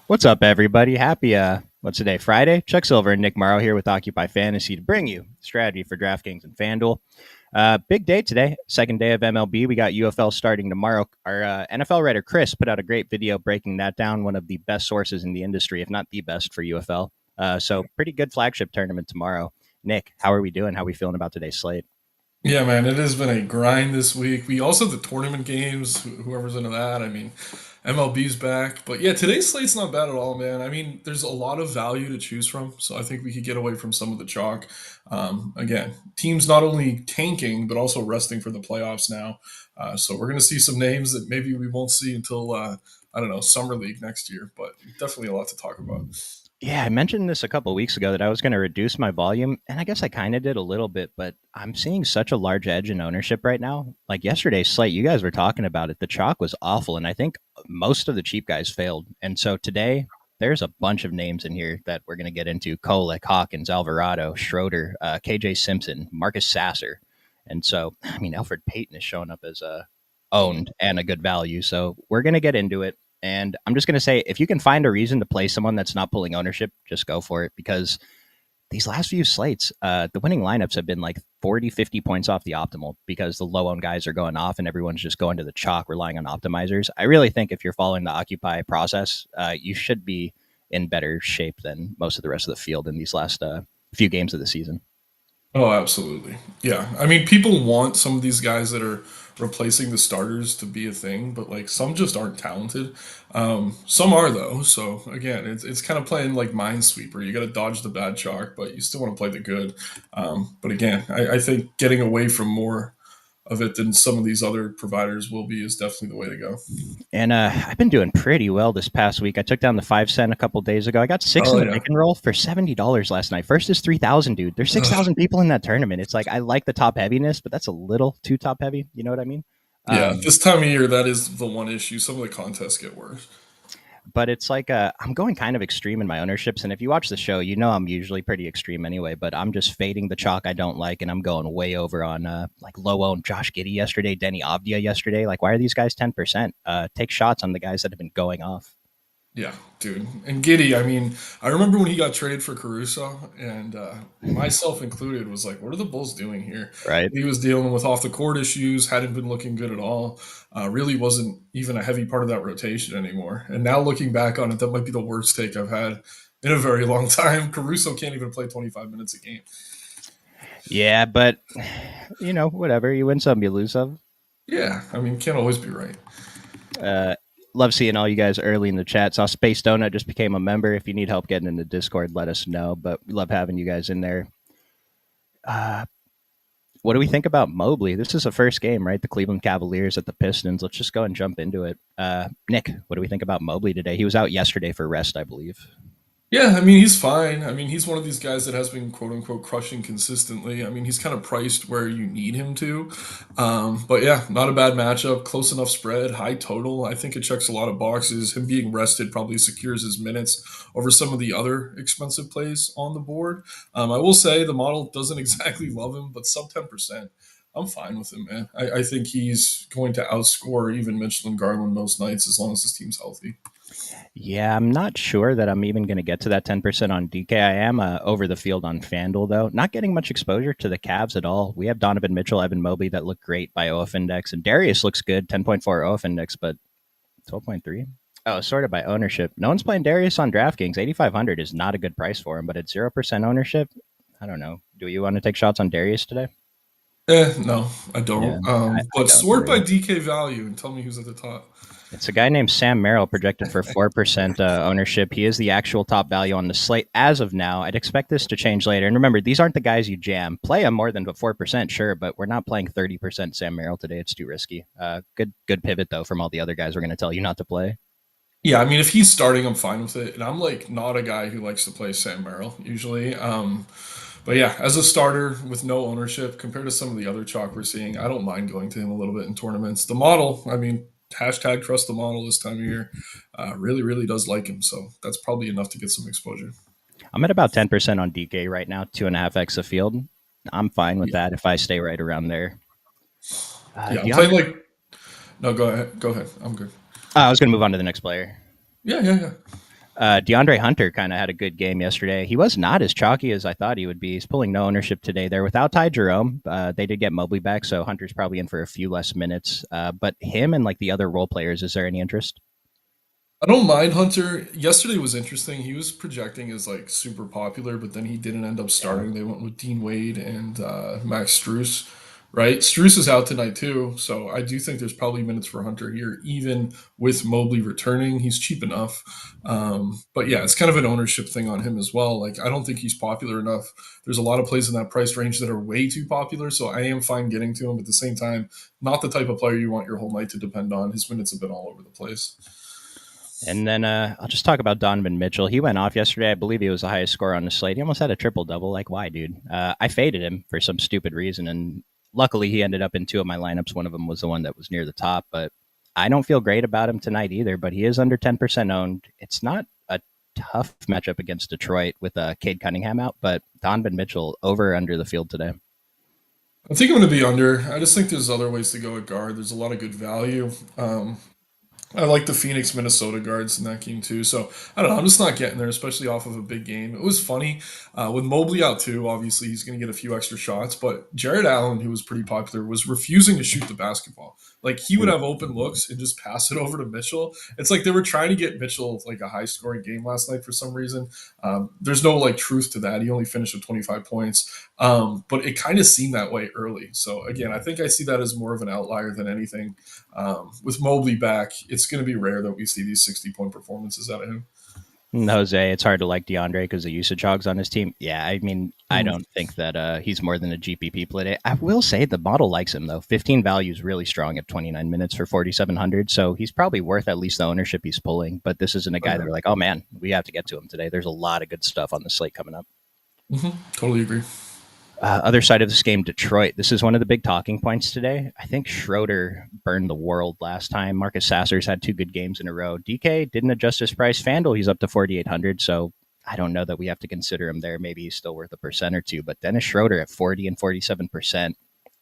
What's up, everybody? Happy, what's today? Friday? Chuck Silver and Nick Marro here with Occupy Fantasy to bring you strategy for DraftKings and FanDuel. Big day today, second day of MLB. We got UFL starting tomorrow. Our NFL writer, Chris, put out a great video breaking that down, one of the best sources in the industry, if not the best for UFL. So pretty good flagship tournament tomorrow. Nick, how are we doing? How are we feeling about today's slate? Yeah, man, it has been a grind this week. We also have the tournament games, whoever's into that. MLB's back. But yeah, today's slate's not bad at all, man. There's a lot of value to choose from. So I think we could get away from some of the chalk. Again, teams not only tanking, but also resting for the playoffs now. So we're going to see some names that maybe we won't see until, I don't know, Summer League next year. But definitely a lot to talk about. Yeah, I mentioned this a couple of weeks ago that I was going to reduce my volume, and I guess I kind of did a little bit, but I'm seeing such a large edge in ownership right now. Like yesterday's slate, you guys were talking about it. The chalk was awful, and I think most of the cheap guys failed. And so today, there's a bunch of names in here that we're going to get into: Kolek, Hawkins, Alvarado, Schroeder, KJ Simpson, Marcus Sasser. And so, Alfred Payton is showing up as a owned and a good value. So we're going to get into it. And I'm just going to say, if you can find a reason to play someone that's not pulling ownership, just go for it because these last few slates, the winning lineups have been like 40, 50 points off the optimal because the low owned guys are going off and everyone's just going to the chalk relying on optimizers. I really think if you're following the Occupy process, you should be in better shape than most of the rest of the field in these last few games of the season. Oh, absolutely. Yeah. People want some of these guys that are replacing the starters to be a thing, but like some just aren't talented. Some are though. So again, it's kind of playing like Minesweeper. You got to dodge the bad chalk, but you still want to play the good. But again, I think getting away from more of it than some of these other providers will be is definitely the way to go. And I've been doing pretty well this past week. I took down the 5 cent a couple days ago. I got six Oh in the yeah. pick and roll for $70 last night. First is 3,000, dude. There's six Ugh. thousand people in that tournament. It's like I like the top heaviness, but that's a little too top heavy. You know what I mean? Yeah. Um, This time of year, that is the one issue. Some of the contests get worse. but it's like I'm going kind of extreme in my ownerships. And if you watch the show, you know I'm usually pretty extreme anyway. But I'm just fading the chalk I don't like, and I'm going way over on like low owned Josh Giddey yesterday, Denny Avdia yesterday. Like, why are these guys 10%? Take shots on the guys that have been going off. Yeah, dude. And Giddy, I remember when he got traded for Caruso, and myself included was like, what are the Bulls doing here? Right. He was dealing with off the court issues, hadn't been looking good at all, really wasn't even a heavy part of that rotation anymore. And now looking back on it, that might be the worst take I've had in a very long time. Caruso can't even play 25 minutes a game. Yeah, but whatever. You win some, you lose some. Yeah, can't always be right. Uh, love seeing all you guys early in the chat. Saw Space Donut just became a member. If you need help getting in the Discord, let us know. But we love having you guys in there. Uh, what do we think about Mobley? This is the first game, right? The Cleveland Cavaliers at the Pistons. Let's just go and jump into it. Nick, what do we think about Mobley today? He was out yesterday for rest, I believe. Yeah, he's fine. He's one of these guys that has been quote unquote crushing consistently. He's kind of priced where you need him to. But yeah, not a bad matchup. Close enough spread, high total. I think it checks a lot of boxes. Him being rested probably secures his minutes over some of the other expensive plays on the board. I will say the model doesn't exactly love him, but sub 10%. I'm fine with him, man. I think he's going to outscore even Mitchell and Garland most nights as long as his team's healthy. Yeah, I'm not sure that I'm even going to get to that 10% on DK. I am over the field on FanDuel, though. Not getting much exposure to the Cavs at all. We have Donovan Mitchell, Evan Mobley that look great by OF index, and Darius looks good, 10.4 OF index, but 12.3. Oh, sorted by ownership. No one's playing Darius on DraftKings. 8,500 is not a good price for him, but at 0% ownership, I don't know. Do you want to take shots on Darius today? No, I Yeah, don't. I But don't sort by really. DK value and tell me who's at the top. It's a guy named Sam Merrill projected for 4% ownership. He is the actual top value on the slate as of now. I'd expect this to change later. And remember, these aren't the guys you jam. Play him more than 4%, sure, but we're not playing 30% Sam Merrill today. It's too risky. Good pivot, though, from all the other guys we're going to tell you not to play. Yeah, if he's starting, I'm fine with it. And I'm like not a guy who likes to play Sam Merrill usually. But yeah, as a starter with no ownership compared to some of the other chalk we're seeing, I don't mind going to him a little bit in tournaments. The model, hashtag trust the model this time of year, really, really does like him. So that's probably enough to get some exposure. I'm at about 10% on DK right now, 2.5x a field. I'm fine with Yeah, that if I stay right around there. yeah, I'm playing DeAndre, like, no, go ahead. Go ahead. I'm good. I was going to move on to the next player. Yeah, yeah, yeah. DeAndre Hunter kind of had a good game yesterday. He was not as chalky as I thought he would be. He's pulling no ownership today. They're without Ty Jerome. They did get Mobley back, so Hunter's probably in for a few less minutes. But him and like the other role players, is there any interest? I don't mind Hunter. Yesterday was interesting. He was projecting as like super popular, but then he didn't end up starting. They went with Dean Wade and Max Struess, right? Struess is out tonight too, so I do think there's probably minutes for Hunter here, even with Mobley returning. He's cheap enough, but yeah, it's kind of an ownership thing on him as well. Like I don't think he's popular enough. There's a lot of plays in that price range that are way too popular, so I am fine getting to him. But at the same time, not the type of player you want your whole night to depend on. His minutes have been all over the place. And then I'll just talk about Donovan Mitchell. He went off yesterday. I believe he was the highest scorer on the slate. He almost had a triple double. Like, why, dude? I faded him for some stupid reason, and luckily he ended up in two of my lineups. One of them was the one that was near the top, but I don't feel great about him tonight either. But he is under 10% owned. It's not a tough matchup against Detroit with Cade Cunningham out, but Donovan Mitchell over or under the field today. I think I'm going to be under. I just think there's other ways to go at guard. There's a lot of good value. I like the Phoenix Minnesota guards in that game too. So I don't know. I'm just not getting there, especially off of a big game. It was funny with Mobley out too. Obviously, he's going to get a few extra shots, but Jared Allen, who was pretty popular, was refusing to shoot the basketball. Like he would have open looks and just pass it over to Mitchell. It's like they were trying to get Mitchell like a high scoring game last night for some reason. There's no like truth to that. He only finished with 25 points, but it kind of seemed that way early. So again, I think I see that as more of an outlier than anything. With Mobley back, it's going to be rare that we see these 60-point performances out of him. Jose, it's hard to like DeAndre because the usage hogs on his team. Yeah, I mean, I Mm. don't think that he's more than a GPP play. I will say the model likes him though. 15 value is really strong at 29 minutes for 4,700, so he's probably worth at least the ownership he's pulling. But this isn't a guy that we're like, oh man, we have to get to him today. There's a lot of good stuff on the slate coming up. Totally agree. Other side of this game, Detroit. This is one of the big talking points today. I think Schroeder burned the world last time. Marcus Sasser's had two good games in a row. DK didn't adjust his price. FanDuel, he's up to 4,800. So I don't know that we have to consider him there. Maybe he's still worth a percent or two. But Dennis Schroeder at 40 and 47%.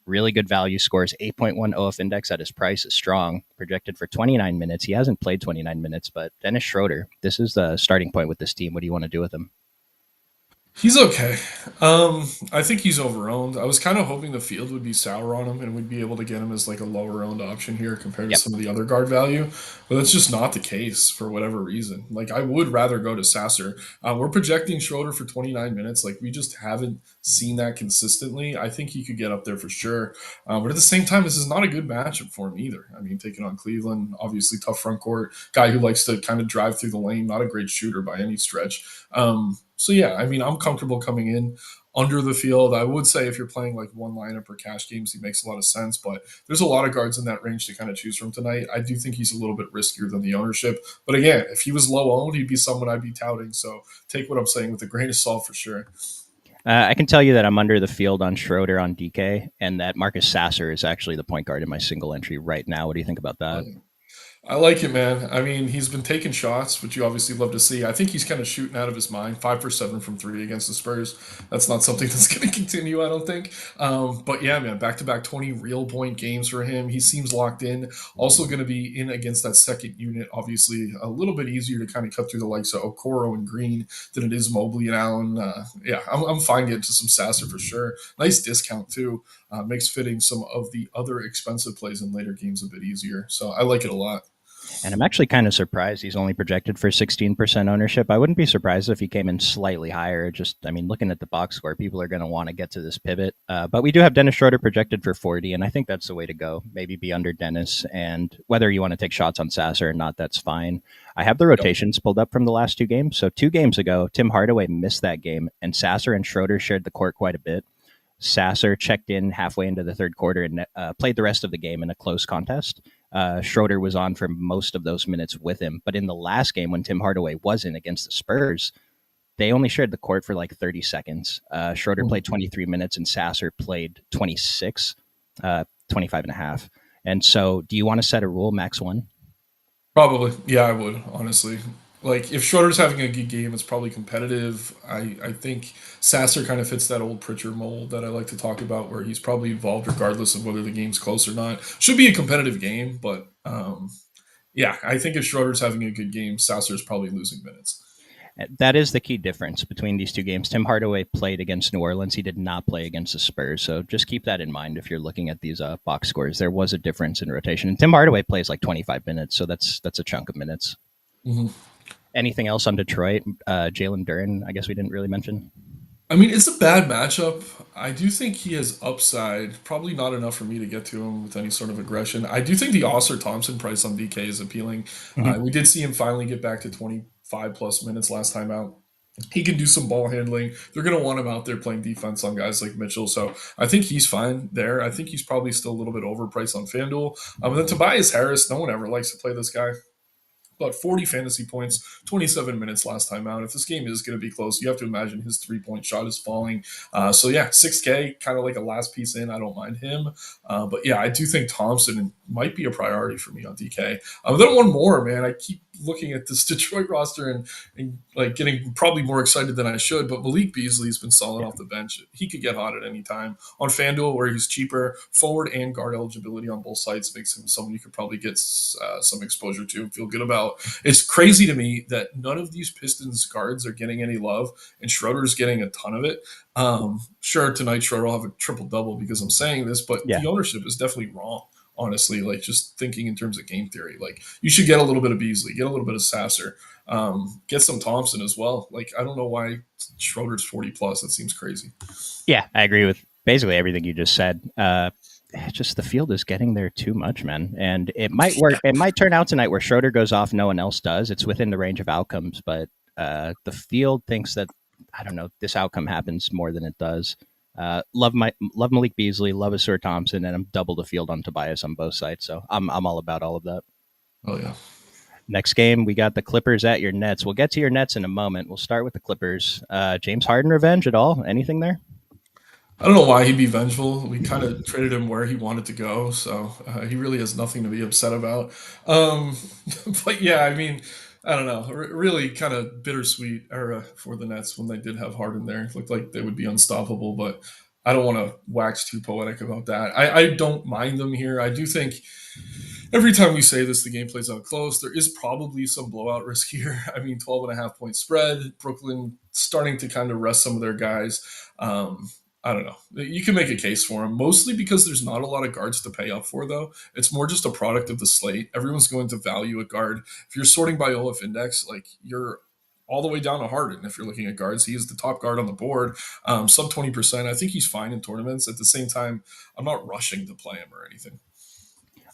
Really good value, scores 8.1 OF index at his price is strong. Projected for 29 minutes. He hasn't played 29 minutes, but Dennis Schroeder, this is the starting point with this team. What do you want to do with him? He's okay. I think he's overowned. I was kind of hoping the field would be sour on him and we'd be able to get him as like a lower owned option here compared to Yep. some of the other guard value, but that's just not the case for whatever reason. Like I would rather go to Sasser. We're projecting Schroeder for 29 minutes. Like we just haven't seen that consistently. I think he could get up there for sure, but at the same time, this is not a good matchup for him either. I mean, taking on Cleveland, obviously tough front court guy who likes to kind of drive through the lane. Not a great shooter by any stretch. So yeah, I mean, I'm comfortable coming in under the field. I would say if you're playing like one lineup or cash games, he makes a lot of sense. But there's a lot of guards in that range to kind of choose from tonight. I do think he's a little bit riskier than the ownership. But again, if he was low owned, he'd be someone I'd be touting. So take what I'm saying with a grain of salt for sure. I can tell you that I'm under the field on Schroeder on DK, and that Marcus Sasser is actually the point guard in my single entry right now. What do you think about that? I like it, man. I mean, he's been taking shots, which you obviously love to see. I think he's kind of shooting out of his mind. 5 for 7 from three against the Spurs. That's not something that's going to continue, I don't think. But yeah, man, back to back 20 real point games for him. He seems locked in. Also going to be in against that second unit. Obviously, a little bit easier to kind of cut through the likes of Okoro and Green than it is Mobley and Allen. Yeah, I'm fine getting to some Sasser for sure. Nice discount too. Makes fitting some of the other expensive plays in later games a bit easier. So I like it a lot. And I'm actually kind of surprised he's only projected for 16% ownership. I wouldn't be surprised if he came in slightly higher. Just, I mean, looking at the box score, people are going to want to get to this pivot. But we do have Dennis Schroeder projected for 40, and I think that's the way to go. Maybe be under Dennis, and whether you want to take shots on Sasser or not, that's fine. I have the Yep. rotations pulled up from the last two games. So 2 games ago, Tim Hardaway missed that game, and Sasser and Schroeder shared the court quite a bit. Sasser checked in halfway into the third quarter and played the rest of the game in a close contest. Schroeder was on for most of those minutes with him. But in the last game, when Tim Hardaway wasn't against the Spurs, they only shared the court for like 30 seconds. Schroeder played 23 minutes and Sasser played 26, 25 and a half. And so, do you want to set a rule, max one? Probably. Yeah, I would, honestly. Like, if Schroeder's having a good game, it's probably competitive. I think Sasser kind of fits that old Pritchard mold that I like to talk about, where he's probably involved regardless of whether the game's close or not. Should be a competitive game, but yeah, I think if Schroeder's having a good game, Sasser's probably losing minutes. That is the key difference between these two games. Tim Hardaway played against New Orleans. He did not play against the Spurs. So just keep that in mind if you're looking at these box scores. There was a difference in rotation. And Tim Hardaway plays like 25 minutes, so that's a chunk of minutes. Mhm. Anything else on Detroit? Jalen Duren, I guess we didn't really mention. I mean, it's a bad matchup. I do think he has upside. Probably not enough for me to get to him with any sort of aggression. I do think the Oscar Thompson price on DK is appealing. Mm-hmm. We did see him finally get back to 25 plus minutes last time out. He can do some ball handling. They're going to want him out there playing defense on guys like Mitchell. So I think he's fine there. I think he's probably still a little bit overpriced on FanDuel. But then Tobias Harris, no one ever likes to play this guy. About 40 fantasy points, 27 minutes last time out. If this game is going to be close, you have to imagine his 3 point shot is falling. So yeah, 6K, kind of like a last piece in. I don't mind him. But yeah, I do think Thompson might be a priority for me on DK. Then one more, man. I keep looking at this Detroit roster and like getting probably more excited than I should. But Malik Beasley's been solid Yeah. off the bench. He could get hot at any time. On FanDuel, where he's cheaper, forward and guard eligibility on both sides makes him someone you could probably get some exposure to and feel good about. It's crazy to me that none of these Pistons guards are getting any love, and Schroeder's getting a ton of it. Sure, tonight Schroeder will have a triple double because I'm saying this, but Yeah. the ownership is definitely wrong. Honestly, like just thinking in terms of game theory, like you should get a little bit of Beasley, get a little bit of Sasser, get some Thompson as well. Like I don't know why Schroeder's 40 plus. That seems crazy. Yeah, I agree with basically everything you just said. Just the field is getting there too much, man. And it might work. It might turn out tonight where Schroeder goes off, no one else does. It's within the range of outcomes, but the field thinks that I don't know this outcome happens more than it does. Love Malik Beasley, love Asur Thompson, and I'm double the field on Tobias on both sides. So I'm all about all of that. Oh yeah. Next game, we got the Clippers at your Nets. We'll get to your Nets in a moment. We'll start with the Clippers. James Harden revenge at all? Anything there? I don't know why he'd be vengeful. We kind of traded him where he wanted to go, so he really has nothing to be upset about. Um, but yeah, I mean, I don't know. Really, kind of bittersweet era for the Nets when they did have Harden there. It looked like they would be unstoppable, but I don't want to wax too poetic about that. I don't mind them here. I do think every time we say this, the game plays out close. There is probably some blowout risk here. I mean, 12.5 point spread. Brooklyn starting to kind of rest some of their guys. I don't know. You can make a case for them, mostly because there's not a lot of guards to pay up for, though. It's more just a product of the slate. Everyone's going to value a guard. If you're sorting by OLF index, like you're all the way down to Harden. If you're looking at guards, he is the top guard on the board, sub 20%. I think he's fine in tournaments. At the same time, I'm not rushing to play him or anything.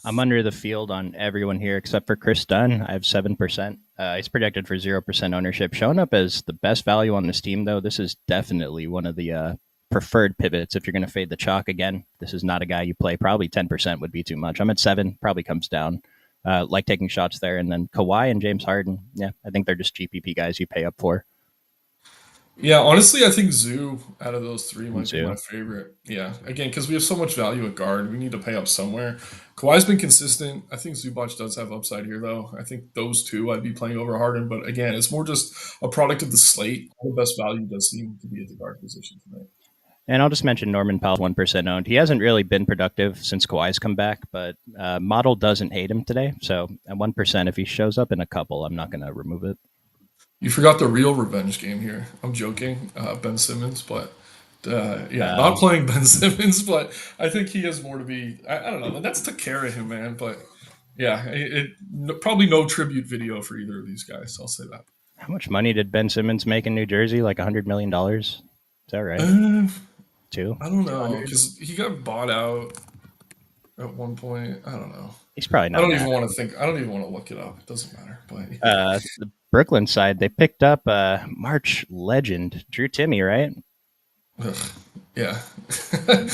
I'm under the field on everyone here except for Chris Dunn. I have 7%. He's projected for 0% ownership. Showing up as the best value on this team, though, this is definitely one of the preferred pivots if you're going to fade the chalk again. This is not a guy you play. Probably 10% would be too much. I'm at 7, probably comes down. Like taking shots there. And then Kawhi and James Harden. Yeah, I think they're just GPP guys you pay up for. Yeah, honestly, I think Zoo out of those three might be my Zoo. favorite. Yeah, again, because we have so much value at guard, we need to pay up somewhere. Kawhi's been consistent. I think Zubac does have upside here, though. I think those two I'd be playing over Harden, but again, it's more just a product of the slate. All the best value does seem to be at the guard position tonight. And I'll just mention Norman Powell's 1% owned. He hasn't really been productive since Kawhi's come back, but Model doesn't hate him today. So at 1%, if he shows up in a couple, I'm not going to remove it. You forgot the real revenge game here. I'm joking, Ben Simmons, but yeah, not Um, playing Ben Simmons, but I think he has more to be. I don't know. The Nets took care of him, man, but yeah, probably no tribute video for either of these guys. I'll say that. how much money did Ben Simmons make in New Jersey? Like $100 million? Is that right? Uh, Two? I don't know 200? because he got bought out at one point. I don't know. He's probably I not don't mad. even want to think. I don't even want to look it up. It doesn't matter. But The Brooklyn side, they picked up March legend Drew Timmy, right? ugh, yeah,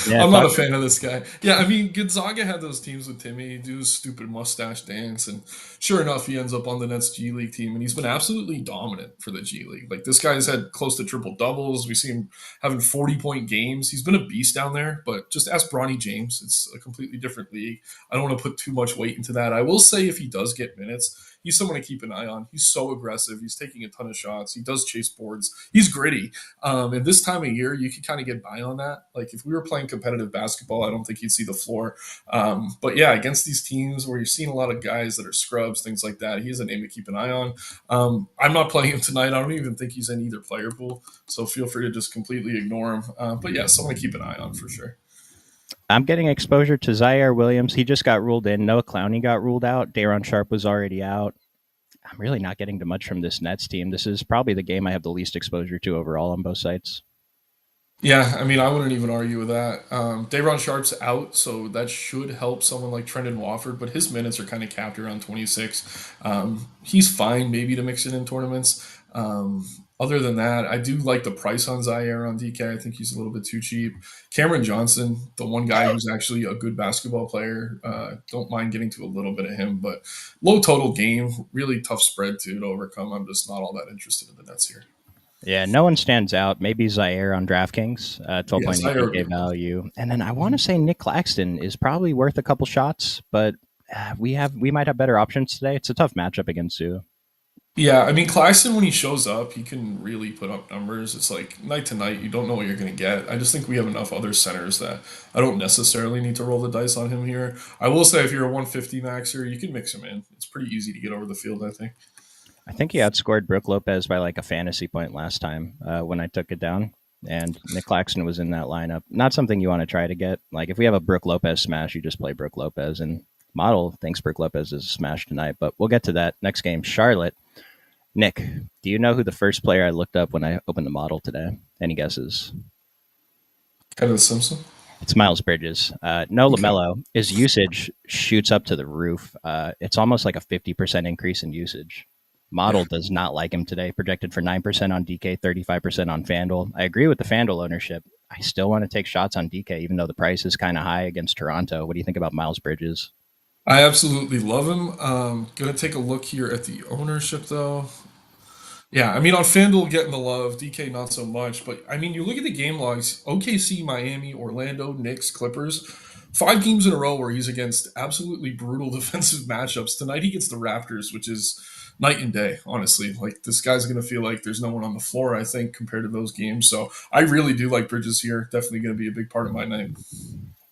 Yeah, I'm not a talk. fan of this guy. Yeah, I mean Gonzaga had those teams with Timmy do his stupid mustache dance, and sure enough, he ends up on the Nets G League team, and he's been absolutely dominant for the G League. Like this guy's had close to triple doubles. We see him having 40 point games. He's been a beast down there. But just ask Bronny James. It's a completely different league. I don't want to put too much weight into that. I will say if he does get minutes, he's someone to keep an eye on. He's so aggressive. He's taking a ton of shots. He does chase boards. He's gritty. And this time of year, you can kind of get by on that. Like if we were playing competitive basketball, I don't think he'd see the floor. But yeah, against these teams where you're seeing a lot of guys that are scrubs, things like that, he's a name to keep an eye on. I'm not playing him tonight. I don't even think he's in either player pool. So feel free to just completely ignore him. But yeah, someone to keep an eye on for sure. I'm getting exposure to Zaire Williams. He just got ruled in. Noah Clowney got ruled out. Daron Sharp was already out. I'm really not getting to much from this Nets team. This is probably the game I have the least exposure to overall on both sides. Yeah, I mean, I wouldn't even argue with that. Daron Sharp's out, so that should help someone like Trendon Wofford, but his minutes are kind of capped around 26. He's fine, maybe to mix it in tournaments. Other than that, I do like the price on Zaire on DK. I think he's a little bit too cheap. Cameron Johnson, the one guy who's actually a good basketball player, don't mind getting to a little bit of him, but low total game, really tough spread too to overcome. I'm just not all that interested in the Nets here. Yeah, no one stands out. Maybe Zaire on DraftKings, Yeah, 12.8 Zaire would DK be one. value. And then I want to say Nick Claxton is probably worth a couple shots, but we might have better options today. It's a tough matchup against Zoo. Yeah, I mean, Claxton, when he shows up, he can really put up numbers. It's like night to night, you don't know what you're going to get. I just think we have enough other centers that I don't necessarily need to roll the dice on him here. I will say, if you're a 150 maxer, you can mix him in. It's pretty easy to get over the field, I think. I think he outscored Brooke Lopez by like a fantasy point last time when I took it down. And Nick Claxton was in that lineup. Not something you want to try to get. Like if we have a Brooke Lopez smash, you just play Brooke Lopez. And Model thinks Brooke Lopez is a smash tonight, but we'll get to that next game. Charlotte. Nick, do you know who the first player I looked up when I opened the model today? Any guesses? Kind of the Simpson. It's Miles Bridges. No Okay. LaMelo. His usage shoots up to the roof. It's almost like a 50% increase in usage. Yeah. Model does not like him today, projected for 9% on DK, 35% on FanDuel. I agree with the FanDuel ownership. I still want to take shots on DK, even though the price is kind of high against Toronto. What do you think about Miles Bridges? I absolutely love him. Gonna take a look here at the ownership, though. Yeah, I mean, on FanDuel getting the love, DK not so much. But I mean, you look at the game logs: OKC, Miami, Orlando, Knicks, Clippers. 5 games in a row where he's against absolutely brutal defensive matchups. Tonight he gets the Raptors, which is night and day. Honestly, like this guy's gonna feel like there's no one on the floor. I think compared to those games, so I really do like Bridges here. Definitely gonna be a big part of my night.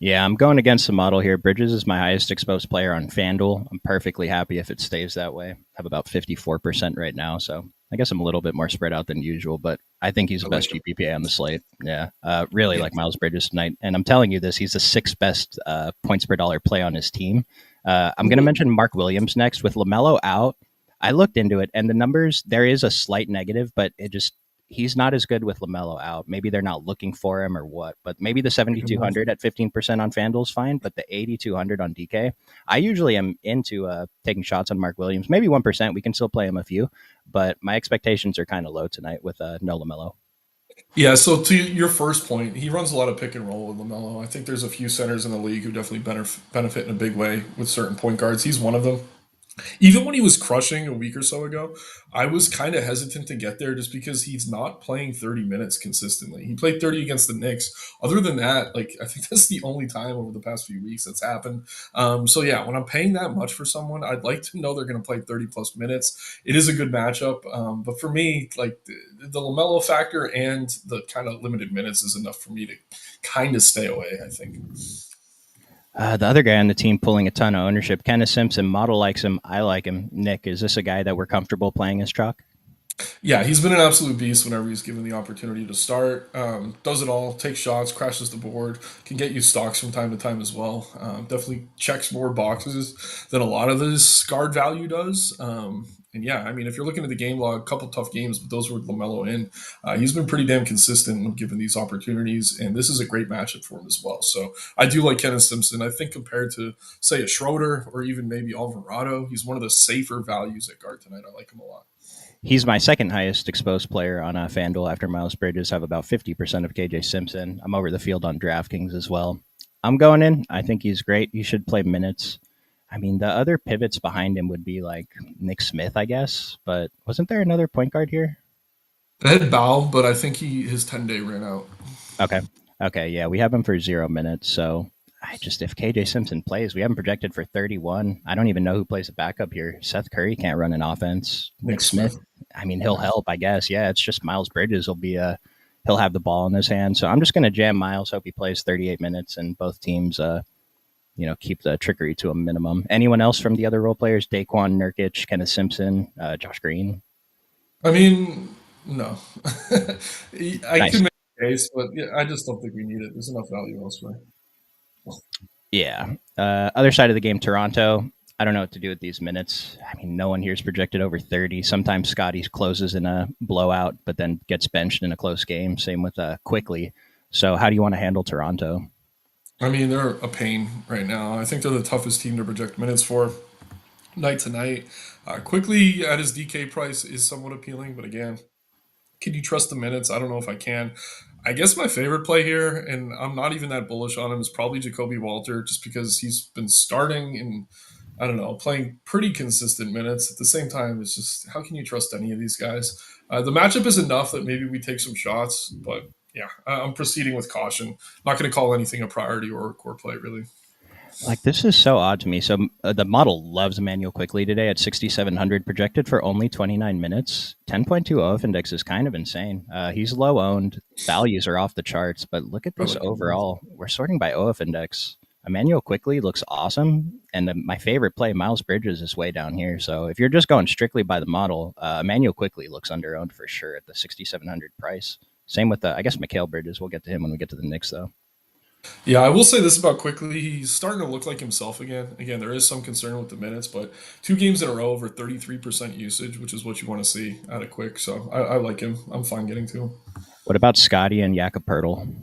Yeah, I'm going against the model here. Bridges is my highest exposed player on FanDuel. I'm perfectly happy if it stays that way. I have about 54% right now, so I guess I'm a little bit more spread out than usual, but I think he's I the like best him. GPPA on the slate. Yeah, really Yeah, like Miles Bridges tonight. And I'm telling you this, he's the sixth best points per dollar play on his team. I'm going to mention Mark Williams next. With LaMelo out, I looked into it, and the numbers, there is a slight negative, but it just, he's not as good with LaMelo out. Maybe they're not looking for him or what, but maybe the pick him up. 7,200 at 15% on FanDuel is fine, but the 8,200 on DK, I usually am into taking shots on Mark Williams. Maybe 1%. We can still play him a few, but my expectations are kind of low tonight with no LaMelo. Yeah, so to your first point, he runs a lot of pick and roll with Lamelo. I think there's a few centers in the league who definitely benefit in a big way with certain point guards. He's one of them. Even when he was crushing a week or so ago, I was kind of hesitant to get there just because he's not playing 30 minutes consistently. He played 30 against the Knicks. Other than that, like I think that's the only time over the past few weeks that's happened. So yeah, when I'm paying that much for someone, I'd like to know they're going to play 30 plus minutes. It is a good matchup, but for me, like the Lamelo factor and the kind of limited minutes is enough for me to kind of stay away. I think. The other guy on the team pulling a ton of ownership, Kenneth Simpson, model likes him. I like him. Nick, is this a guy that we're comfortable playing as chalk? Yeah, he's been an absolute beast whenever he's given the opportunity to start. Does it all, takes shots, crashes the board, can get you stocks from time to time as well. Definitely checks more boxes than a lot of this guard value does. And yeah, I mean, if you're looking at the game log, a couple tough games, but those were Lamelo in. He's been pretty damn consistent when given these opportunities, and this is a great matchup for him as well. So I do like Kenneth Simpson. I think compared to say a Schroeder or even maybe Alvarado, he's one of the safer values at guard tonight. I like him a lot. He's my second highest exposed player on FanDuel after Miles Bridges. I have about 50% of KJ Simpson. I'm over the field on DraftKings as well. I'm going in. I think he's great. He should play minutes. I mean, the other pivots behind him would be like Nick Smith, I guess. But wasn't there another point guard here? I had Bow, but I think his 10-day ran out. Okay. Okay. Yeah, we have him for 0 minutes. So I just if KJ Simpson plays, we haven't projected for 31. I don't even know who plays a backup here. Seth Curry can't run an offense. Nick Nick Smith, Smith. I mean, he'll Yeah. help, I guess. Yeah, it's just Miles Bridges will be he'll have the ball in his hand. So I'm just going to jam Miles. Hope he plays 38 minutes, and both teams, keep the trickery to a minimum. Anyone else from the other role players? Daquan Nurkic, Kenneth Simpson, Josh Green. I mean, no. I can Nice. make a case, but yeah, I just don't think we need it. There's enough value elsewhere. Yeah. Other side of the game, Toronto. I don't know what to do with these minutes. I mean, no one here is projected over 30. Sometimes Scotty closes in a blowout, but then gets benched in a close game. Same with Quickly. So, how do you want to handle Toronto? I mean, they're a pain right now. I think they're the toughest team to project minutes for night to night. Quickly at his DK price is somewhat appealing, but again, can you trust the minutes? I don't know if I can. I guess my favorite play here, and I'm not even that bullish on him, is probably Jacoby Walter, just because he's been starting and I don't know, playing pretty consistent minutes. At the same time, it's just how can you trust any of these guys? The matchup is enough that maybe we take some shots, but yeah, I'm proceeding with caution. Not going to call anything a priority or a core play, really. Like, this is so odd to me. So, the model loves Emmanuel Quickly today at 6,700, projected for only 29 minutes. 10.2 OF index is kind of insane. He's low owned. Values are off the charts, but look at I this like him both. overall. We're sorting by OF index. Emmanuel Quickly looks awesome. And my favorite play, Miles Bridges, is way down here. So, if you're just going strictly by the model, Emmanuel Quickly looks under owned for sure at the 6,700 price. Same with, I guess, Mikhail Bridges. We'll get to him when we get to the Knicks, though. Yeah, I will say this about Quickly. He's starting to look like himself again. Again, there is some concern with the minutes, but 2 games in a row over 33% usage, which is what you want to see out of Quick. So I like him. I'm fine getting to him. What about Scotty and Jakob Pertl?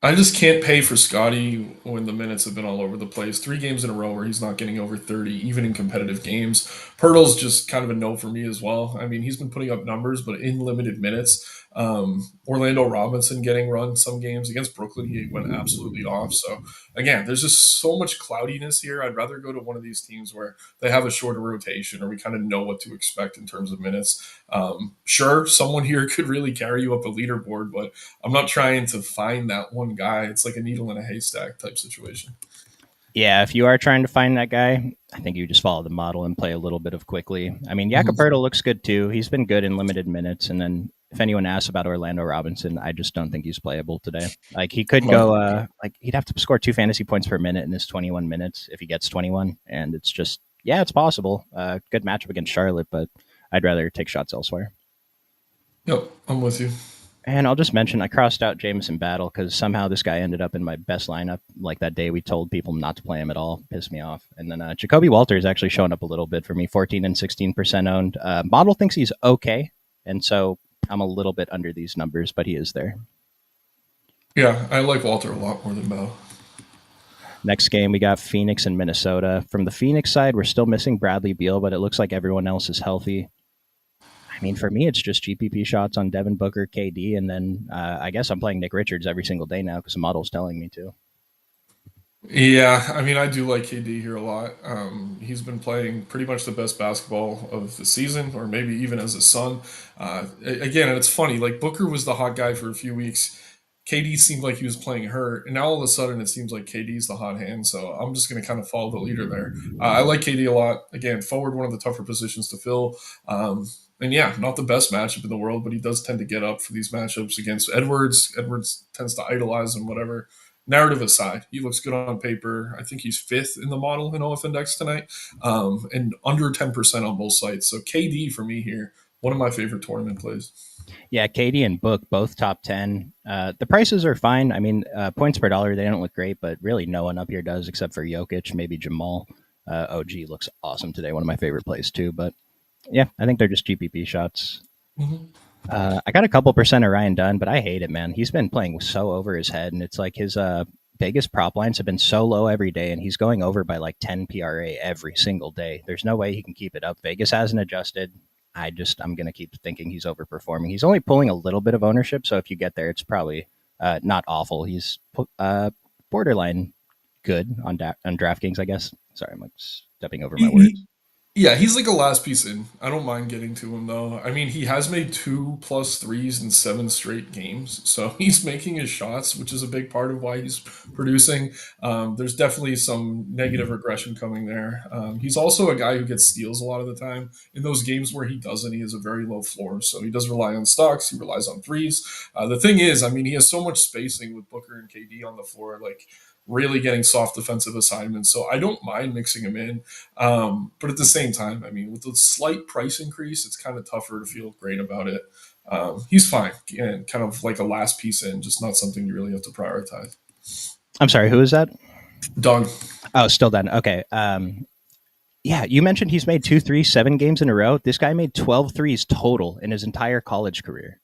I just can't pay for Scotty when the minutes have been all over the place. 3 games in a row where he's not getting over 30, even in competitive games. Pirtle's just kind of a no for me as well. I mean, he's been putting up numbers, but in limited minutes. Orlando Robinson getting run some games against Brooklyn, he went absolutely off. So again, there's just so much cloudiness here. I'd rather go to one of these teams where they have a shorter rotation or we kind of know what to expect in terms of minutes. Sure, someone here could really carry you up a leaderboard, but I'm not trying to find that one guy. It's like a needle in a haystack type situation. Yeah, if you are trying to find that guy, I think you just follow the model and play a little bit of Quickly. I mean, Mhm. Jakob looks good too. He's been good in limited minutes. And then if anyone asks about Orlando Robinson, I just don't think he's playable today. Like, he could Right. go, like, he'd have to score 2 fantasy points per minute in his 21 minutes if he gets 21. And it's just, yeah, it's possible. Good matchup against Charlotte, but I'd rather take shots elsewhere. Yep, I'm with you. And I'll just mention I crossed out Jameson Battle because somehow this guy ended up in my best lineup. Like that day we told people not to play him at all, pissed me off. And then Jacoby Walter is actually showing up a little bit for me, 14 and 16% owned. Model thinks he's okay, and so I'm a little bit under these numbers, but he is there. Yeah, I like Walter a lot more than Bell. Next game we got Phoenix and Minnesota. From the Phoenix side, we're still missing Bradley Beal, but it looks like everyone else is healthy. I mean, for me, it's just GPP shots on Devin Booker, KD, and then I guess I'm playing Nick Richards every single day now because the model's telling me to. Yeah, I mean, I do like KD here a lot. He's been playing pretty much the best basketball of the season, or maybe even as a Sun. Again, and it's funny, like Booker was the hot guy for a few weeks. KD seemed like he was playing hurt, and now all of a sudden it seems like KD's the hot hand. So I'm just going to kind of follow the leader there. I like KD a lot. Again, forward, one of the tougher positions to fill. And yeah, not the best matchup in the world, but he does tend to get up for these matchups against Edwards. Edwards tends to idolize him, whatever. Narrative aside, he looks good on paper. I think he's fifth in the model in OF Index tonight, and under 10% on both sites. So KD for me here, one of my favorite tournament plays. Yeah, Katie and Book both top 10. The prices are fine. I mean, points per dollar, they don't look great, but really no one up here does except for Jokic, maybe Jamal. OG looks awesome today. One of my favorite plays, too. But yeah, I think they're just GPP shots. Mhm. I got a couple percent of Ryan Dunn, but I hate it, man. He's been playing so over his head, and it's like his biggest prop lines have been so low every day, and he's going over by like 10 PRA every single day. There's no way he can keep it up. Vegas hasn't adjusted. I'm gonna keep thinking he's overperforming. He's only pulling a little bit of ownership, so if you get there, it's probably not awful. He's borderline good on DraftKings, I guess. Sorry, I'm like stepping over my He, words. Yeah, he's like a last piece in. I don't mind getting to him though. I mean, he has made 2+3s in 7 straight games, so he's making his shots, which is a big part of why he's producing. There's definitely some negative regression coming there. He's also a guy who gets steals a lot of the time. In those games where he doesn't, he has a very low floor, so he does rely on stocks. He relies on threes. The thing is, I mean, he has so much spacing with Booker and KD on the floor, like really getting soft defensive assignments. So I don't mind mixing him in. But at the same time, I mean, with the slight price increase, it's kind of tougher to feel great about it. He's fine and kind of like a last piece in, just not something you really have to prioritize. I'm sorry, who is that? Dog. Oh, still done. Okay. Yeah, you mentioned he's made 2 3 7 games in a row. This guy made 12 threes total in his entire college career.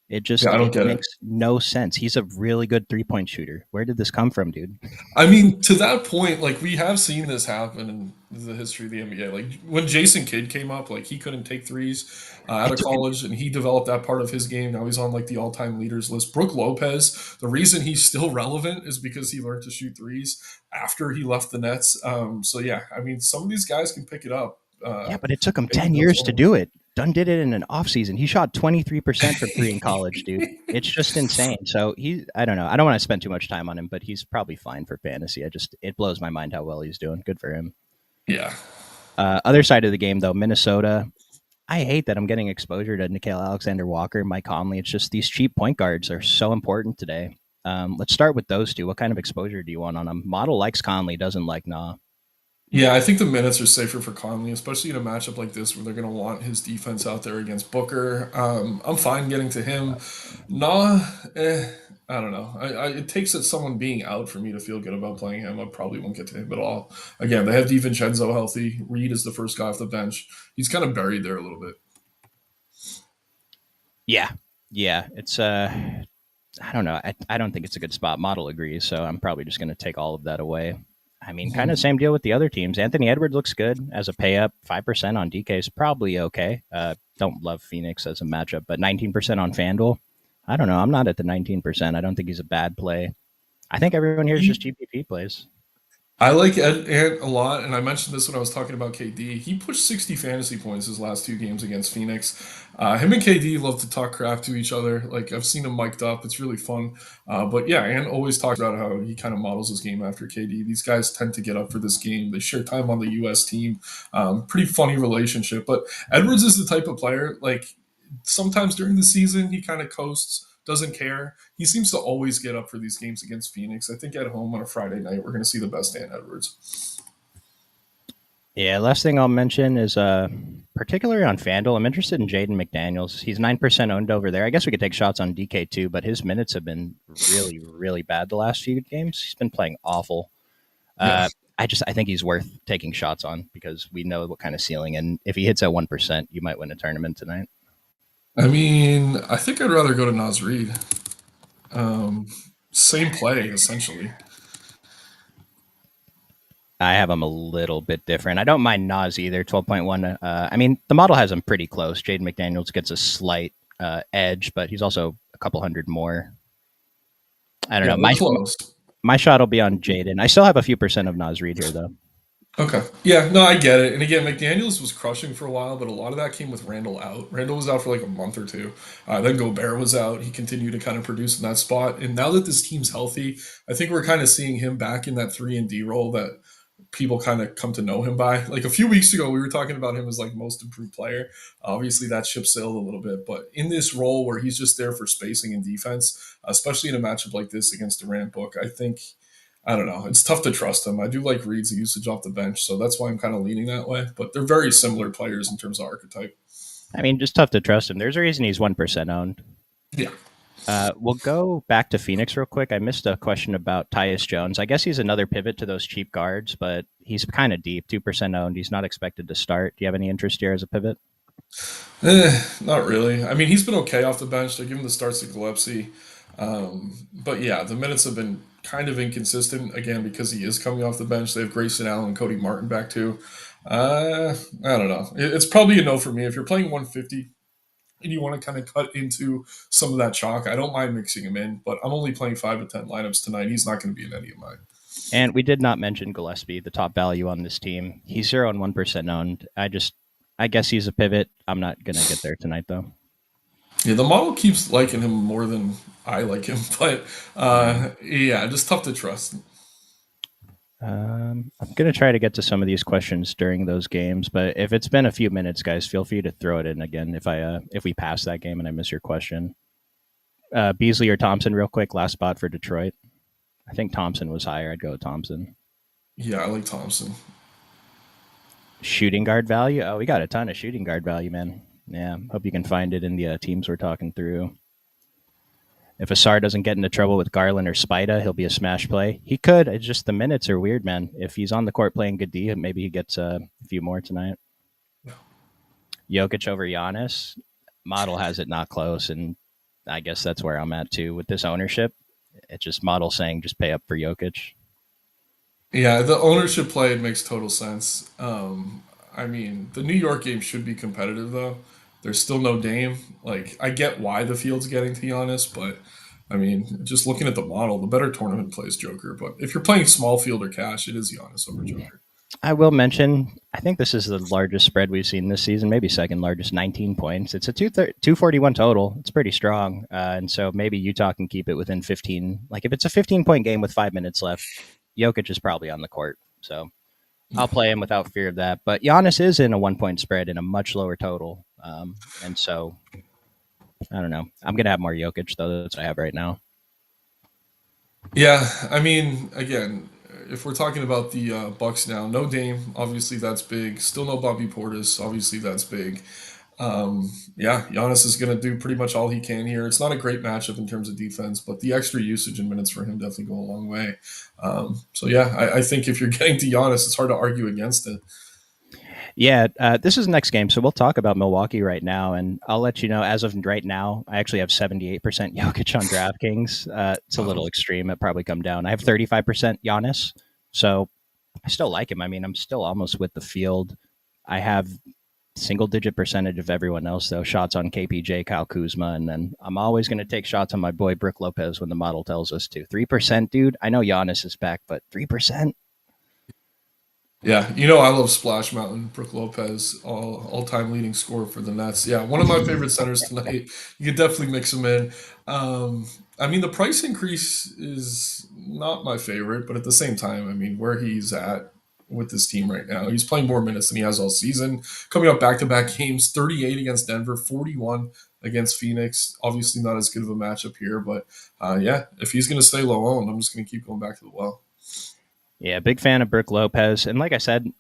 Yeah, I It don't get it. makes no sense. He's a really good 3 point shooter. Where did this come from, dude? I mean, to that point, like we have seen this happen in the history of the NBA. Like when Jason Kidd came up, like he couldn't take threes out It of took him. college, and he developed that part of his game. Now he's on like the all-time leaders list. Brooke Lopez, the reason he's still relevant is because he learned to shoot threes after he left the Nets. So yeah, I mean, some of these guys can pick it up. Yeah, but it took him Maybe 10 build years to forward. do it. Dunn did it in an offseason. He shot 23% from three in college, dude. It's just insane. So I don't know. I don't want to spend too much time on him, but he's probably fine for fantasy. It blows my mind how well he's doing. Good for him. Yeah. Other side of the game, though, Minnesota. I hate that I'm getting exposure to Nickeil Alexander Walker, Mike Conley. It's just these cheap point guards are so important today. Let's start with those two. What kind of exposure do you want on them? Model likes Conley, doesn't like Nah. Yeah, I think the minutes are safer for Conley, especially in a matchup like this where they're going to want his defense out there against Booker. I'm fine getting to him. Nah, I don't know. It takes it someone being out for me to feel good about playing him. I probably won't get to him at all. Again, they have DiVincenzo healthy. Reed is the first guy off the bench. He's kind of buried there a little bit. Yeah, yeah. It's I don't know. I don't think it's a good spot. Model agrees, so I'm probably just going to take all of that away. I mean, kind of Mhm. same deal with the other teams. Anthony Edwards looks good as a pay up. 5% on DK is probably okay. Don't love Phoenix as a matchup, but 19% on FanDuel. I don't know. I'm not at the 19%. I don't think he's a bad play. I think everyone here is just He GPP plays. I like Ed Ant a lot, and I mentioned this when I was talking about KD. He pushed 60 fantasy points his last 2 games against Phoenix. Him and KD love to talk crap to each other. Like I've seen him mic'd up; it's really fun. But yeah, Ant always talks about how he kind of models his game after KD. These guys tend to get up for this game. They share time on the U.S. team. Pretty funny relationship. But Edwards is the type of player like sometimes during the season he kind of coasts, doesn't care. He seems to always get up for these games against Phoenix. I think at home on a Friday night we're going to see the best Dan Edwards. Yeah, last thing I'll mention is particularly on FanDuel, I'm interested in Jaden McDaniels. He's 9% owned over there. I guess we could take shots on DK too, but his minutes have been really, really bad the last few games. He's been playing awful. Yeah. I think he's worth taking shots on because we know what kind of ceiling, and if he hits at 1%, you might win a tournament tonight. I mean, I think I'd rather go to Nas Reed. Um, Same play essentially. I have him a little bit different. I don't mind Nas either. 12.1. I mean, the model has him pretty close. Jaden McDaniels gets a slight edge, but he's also a couple hundred more. I don't Yeah, know. they're close. My shot will be on Jaden. I still have a few percent of Nas Reed here, though. Okay. Yeah, no, I get it. And again, McDaniels was crushing for a while, but a lot of that came with Randall out. Randall was out for like a month or two. Then Gobert was out. He continued to kind of produce in that spot. And now that this team's healthy, I think we're kind of seeing him back in that 3 and D role that people kind of come to know him by. Like a few weeks ago, we were talking about him as like most improved player. Obviously, that ship sailed a little bit, but in this role where he's just there for spacing and defense, especially in a matchup like this against Durant Book, I don't know. It's tough to trust him. I do like Reed's usage off the bench, so that's why I'm kind of leaning that way. But they're very similar players in terms of archetype. I mean, just tough to trust him. There's a reason he's 1% owned. Yeah. We'll go back to Phoenix real quick. I missed a question about Tyus Jones. I guess he's another pivot to those cheap guards, but he's kind of deep, 2% owned. He's not expected to start. Do you have any interest here as a pivot? Not really. I mean, he's been okay off the bench. They're giving the starts to Gillespie. But yeah, the minutes have been kind of inconsistent again because he is coming off the bench. They have Grayson Allen and Cody Martin back too. I don't know. It's probably a no for me. If you're playing 150, and you want to kind of cut into some of that chalk, I don't mind mixing him in, but I'm only playing 5 to 10 lineups tonight. He's not going to be in any of mine. And we did not mention Gillespie, the top value on this team. He's 0 and 1% owned. I guess he's a pivot. I'm not gonna get there tonight though. Yeah, the model keeps liking him more than I like him, but Yeah. yeah, just tough to trust. I'm gonna try to get to some of these questions during those games, but if it's been a few minutes, guys, feel free to throw it in again if we pass that game and I miss your question. Beasley or Thompson, real quick. Last spot for Detroit. I think Thompson was higher. I'd go with Thompson. Yeah, I like Thompson. Shooting guard value. Oh, we got a ton of shooting guard value, man. Yeah, hope you can find it in the teams we're talking through. If Asar doesn't get into trouble with Garland or Spida, he'll be a smash play. He could. It's just the minutes are weird, man. If he's on the court playing good D, maybe he gets a few more tonight. Jokic over Giannis. Model has it not close, and I guess that's where I'm at too with this ownership. It's just model saying just pay up for Jokic. Yeah, the ownership play makes total sense. I mean, the New York game should be competitive though. There's still no Dame. Like, I get why the field's getting to Giannis, but I mean, just looking at the model, the better tournament plays Joker. But if you're playing small field or cash, it is Giannis over Joker. I will mention, I think this is the largest spread we've seen this season, maybe second largest, 19 points. It's a 241 total. It's pretty strong. And so maybe Utah can keep it within 15. Like if it's a 15-point game with 5 minutes left, Jokic is probably on the court. So I'll play him without fear of that. But Giannis is in a 1 point spread in a much lower total. And so I don't know. I'm going to have more Jokic, though. That's what I have right now. Yeah, I mean, again, if we're talking about the Bucks now, no Dame, obviously that's big. Still no Bobby Portis, obviously that's big. Yeah, Giannis is going to do pretty much all he can here. It's not a great matchup in terms of defense, but the extra usage and minutes for him definitely go a long way. So yeah, I think if you're getting to Giannis, it's hard to argue against it. Yeah, this is the next game, so we'll talk about Milwaukee right now, and I'll let you know. As of right now, I actually have 78% Jokic on DraftKings. It's a little Wow. extreme; it probably come down. I have 35% Giannis, so I still like him. I mean, I'm still almost with the field. I have single-digit percentage of everyone else though. Shots on KPJ, Kyle Kuzma, and then I'm always going to take shots on my boy Brook Lopez when the model tells us to. 3%, dude. I know Giannis is back, but 3%. Yeah, I love Splash Mountain, Brook Lopez, all time leading scorer for the Nets. Yeah, one of my favorite centers tonight. You could definitely mix him in. I mean, the price increase is not my favorite, but at the same time, I mean, where he's at with this team right now, he's playing more minutes than he has all season. Coming up back to back games, 38 against Denver, 41 against Phoenix. Obviously, not as good of a matchup here, but yeah, if he's going to stay low owned, I'm just going to keep going back to the well. Yeah, big fan of Brook Lopez, and like I said,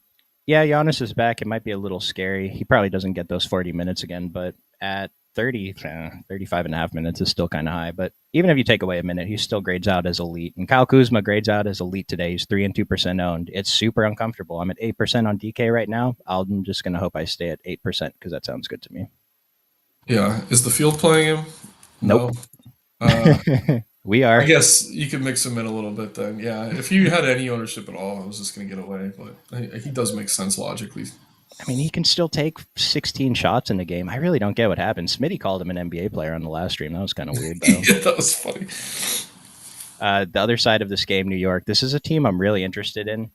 yeah, Giannis is back. It might be a little scary. He probably doesn't get those 40 minutes again, but at 30, 35 and a half minutes is still kind of high. But even if you take away a minute, he still grades out as elite. And Kyle Kuzma grades out as elite today. He's 3 and 2% owned. It's super uncomfortable. I'm at 8% on DK right now. I'm just going to hope I stay at 8% because that sounds good to me. Yeah, is the field playing him? Nope. No. Uh, We I are. guess you could mix him in a little bit then. Yeah, if you had any ownership at all, I was just going to get away. But he does make sense logically. I mean, he can still take 16 shots in the game. I really don't get what happened. Smitty called him an NBA player on the last stream. That was kind of weird, though. Yeah, that was funny. The other side of this game, New York. This is a team I'm really interested in.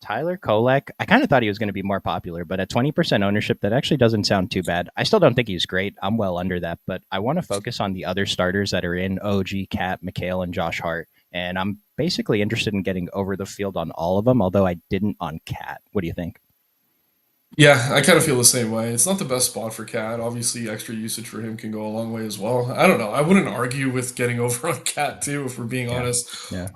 Tyler Kolek. I kind of thought he was going to be more popular, but at 20% ownership, that actually doesn't sound too bad. I still don't think he's great. I'm well under that, but I want to focus on the other starters that are in OG, Cat, McHale, and Josh Hart. And I'm basically interested in getting over the field on all of them, although I didn't on Cat. What do you think? Yeah, I kind of feel the same way. It's not the best spot for Cat. Obviously, extra usage for him can go a long way as well. I don't know. I wouldn't argue with getting over on Cat too, if we're being Yeah. honest. Yeah.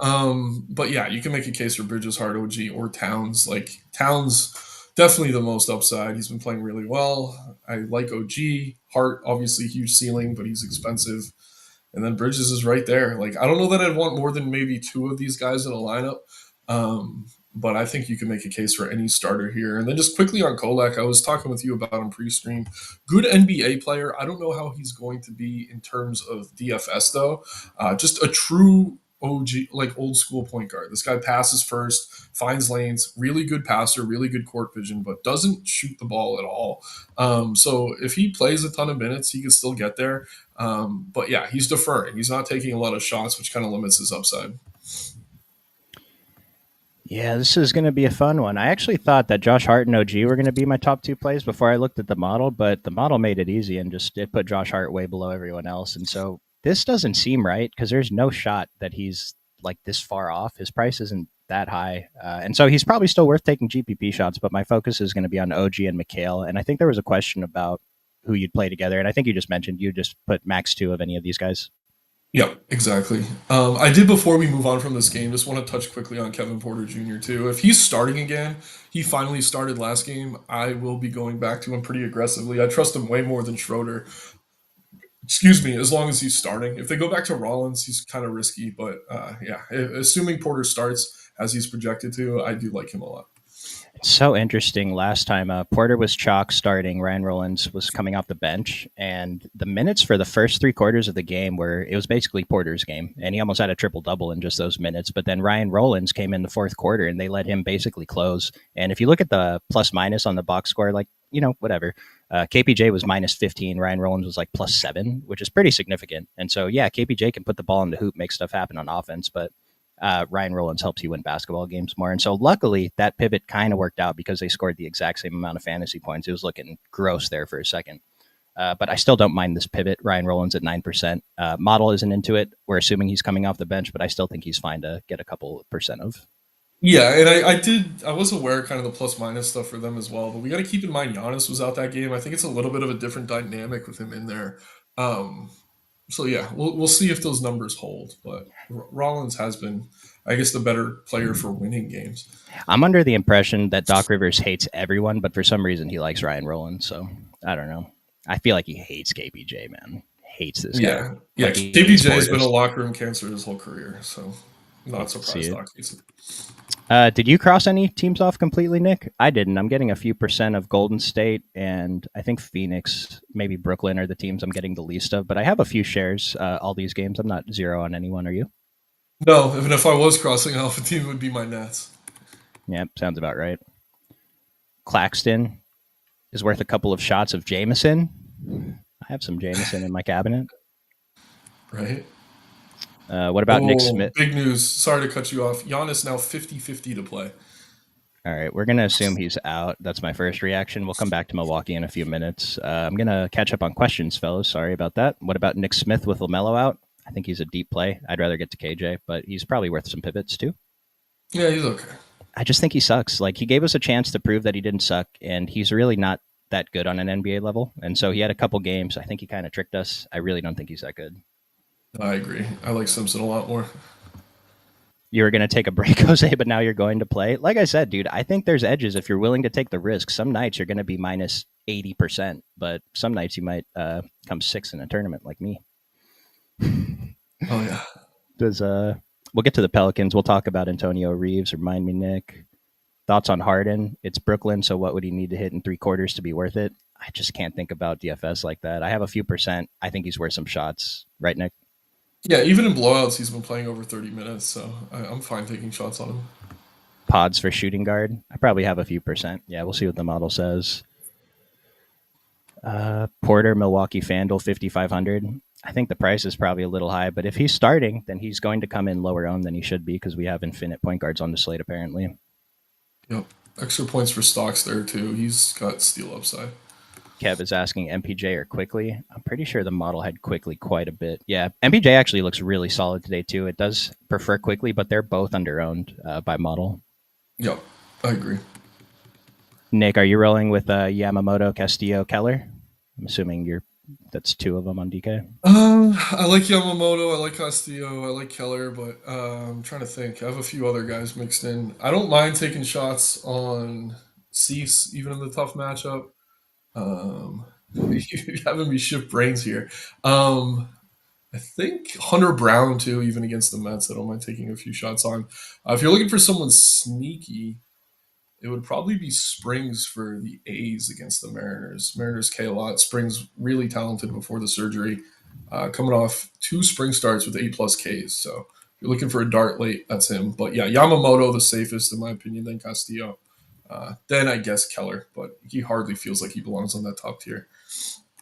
But yeah, you can make a case for Bridges, Hart, OG, or Towns. Like Towns, definitely the most upside. He's been playing really well. I like OG. Hart, obviously huge ceiling, but he's expensive. And then Bridges is right there. Like I don't know that I'd want more than maybe two of these guys in a lineup. But I think you can make a case for any starter here. And then just quickly on Kolak, I was talking with you about him pre-stream. Good NBA player. I don't know how he's going to be in terms of DFS though. Just a true OG, like old school point guard. This guy passes first, finds lanes, really good passer, really good court vision, but doesn't shoot the ball at all. So if he plays a ton of minutes, he can still get there. But yeah, he's deferring. He's not taking a lot of shots, which kind of limits his upside. Yeah, this is going to be a fun one. I actually thought that Josh Hart and OG were going to be my top two plays before I looked at the model, but the model made it easy and just it put Josh Hart way below everyone else. And so this doesn't seem right because there's no shot that he's like this far off. His price isn't that high. And so he's probably still worth taking GPP shots, but my focus is going to be on OG and McHale. And I think there was a question about who you'd play together. And I think you just mentioned you just put max two of any of these guys. Yep, exactly. I did before we move on from this game. Just want to touch quickly on Kevin Porter Jr. too. If he's starting again, he finally started last game. I will be going back to him pretty aggressively. I trust him way more than Schroeder. Excuse me, as long as he's starting. If they go back to Rollins, he's kind of risky. But yeah, assuming Porter starts as he's projected to, I do like him a lot. It's so interesting. Last time, Porter was chalk starting. Ryan Rollins was coming off the bench, and the minutes for the first three quarters of the game were it was basically Porter's game, and he almost had a triple double in just those minutes. But then Ryan Rollins came in the fourth quarter, and they let him basically close. And if you look at the plus minus on the box score, like whatever, KPJ was minus 15. Ryan Rollins was like plus 7, which is pretty significant. And so yeah, KPJ can put the ball in the hoop, make stuff happen on offense, but Ryan Rollins helps you win basketball games more. And so luckily that pivot kind of worked out because they scored the exact same amount of fantasy points. It was looking gross there for a second. But I still don't mind this pivot. Ryan Rollins at 9%. Model isn't into it. We're assuming he's coming off the bench, but I still think he's fine to get a couple percent of. Yeah, and I was aware kind of the plus minus stuff for them as well, but we got to keep in mind Giannis was out that game. I think it's a little bit of a different dynamic with him in there. Um, so yeah, we'll see if those numbers hold. But Rollins has been, I guess, the better player for winning games. I'm under the impression that Doc Rivers hates everyone, but for some reason he likes Ryan Rollins. So I don't know. I feel like he hates KPJ, man. Hates this guy. Yeah, yeah. Like he hates KPJ has been a Portis. locker room cancer his whole career, so not Hate to see surprised it. Doc hates it. Did you cross any teams off completely, Nick? I didn't. I'm getting a few percent of Golden State and I think Phoenix, maybe Brooklyn are the teams I'm getting the least of, but I have a few shares all these games. I'm not zero on anyone. Are you? No, even if I was crossing off a team, it would be my Nets, Yep, sounds about right. Claxton is worth a couple of shots of Jameson. I have some Jameson in my cabinet. right? What about Nick Oh, Smith? big news. Sorry to cut you off. Giannis now 50-50 to play. All right, we're going to assume he's out. That's my first reaction. We'll come back to Milwaukee in a few minutes. I'm going to catch up on questions, fellas. Sorry about that. What about Nick Smith with LaMelo out? I think he's a deep play. I'd rather get to KJ, but he's probably worth some pivots too. Yeah, he's okay. I just think he sucks. Like he gave us a chance to prove that he didn't suck, and he's really not that good on an NBA level. And so he had a couple games. I think he kind of tricked us. I really don't think he's that good. I agree. I like Simpson a lot more. You were going to take a break, Jose, but now you're going to play. Like I said, dude, I think there's edges if you're willing to take the risk. Some nights you're going to be minus 80%, but some nights you might come sixth in a tournament like me. Oh yeah. Does We'll get to the Pelicans. We'll talk about Antonio Reeves. Remind me, Nick. Thoughts on Harden? It's Brooklyn, so what would he need to hit in three quarters to be worth it? I just can't think about DFS like that. I have a few percent. I think he's worth some shots, right, Nick? Yeah, even in blowouts, he's been playing over 30 minutes, so I'm fine taking shots on him. Pods for shooting guard. I probably have a few percent. Yeah, we'll see what the model says. Porter, Milwaukee, FanDuel, 5,500. I think the price is probably a little high, but if he's starting, then he's going to come in lower owned than he should be because we have infinite point guards on the slate, apparently. Yep. Extra points for stocks there too. He's got steal upside. Kev is asking MPJ or Quickly. I'm pretty sure the model had Quickly quite a bit. Yeah, MPJ actually looks really solid today, too. It does prefer Quickly, but they're both under owned by model. Yep, I agree. Nick, are you rolling with Yamamoto, Castillo, Keller? I'm assuming that's two of them on DK. I like Yamamoto, I like Castillo, I like Keller, but I'm trying to think. I have a few other guys mixed in. I don't mind taking shots on Cease, even in the tough matchup. Um, you're having me shift brains here. Um, I think Hunter Brown too, even against the Mets. I don't mind taking a few shots on. If you're looking for someone sneaky, it would probably be Springs for the A's against the Mariners. Mariners K a lot. Springs really talented before the surgery, coming off two spring starts with 8+ Ks. So you're looking for a dart late, that's him. But yeah, Yamamoto the safest in my opinion, then Castillo. Then I guess Keller, but he hardly feels like he belongs on that top tier.